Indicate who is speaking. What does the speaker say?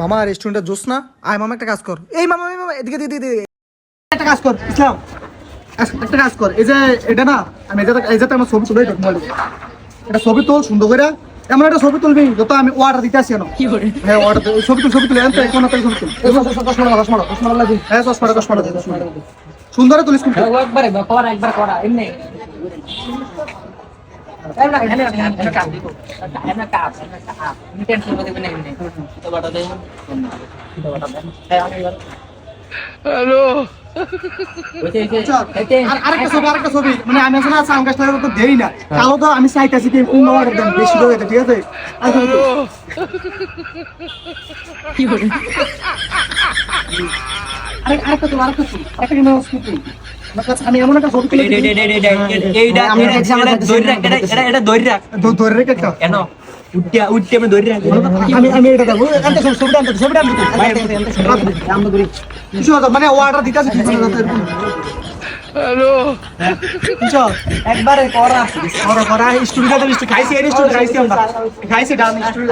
Speaker 1: মামা রেস্টুরেন্টটা জোস না? আয় মামা একটা কাজ কর। এই মামা মামা এদিকে দিদি একটা কাজ কর ইসলাম, একটা কাজ কর। এই যে এটা না, আমি এই যে আমার ছবি তুলে মোবাইলে এটা ছবি তোল সুন্দর করে, এমন একটা ছবি তুলবি যত আমি অর্ডার দিতে আসি কেন। হ্যাঁ অর্ডার ছবি তুলে আনতে কোন ছবি তুল। হ্যাঁ 10 সুন্দর তুলিস কিন্তু
Speaker 2: একবার করা এমনি
Speaker 3: হ্যালো
Speaker 1: আরেকটা ছবি মানে আমি আসলে সাউন্ড কাস্টারের তো দেই না, তাও তো আমি চাইতাছি কি কোন অর্ডার দেন বেশি করে, ঠিক আছে? আমি এমন একটা ছবি তুলে ধরে রেখে
Speaker 2: কেন উঠতে উঠতে আমি ধরে রাখি
Speaker 1: আমি এটা দেখো ছবিটা মানে অর্ডার দিতে আসি
Speaker 3: হ্যালো
Speaker 2: একবারে করা
Speaker 1: স্টুডিও খাইছি আমরা খাইছি ডান স্টুডিও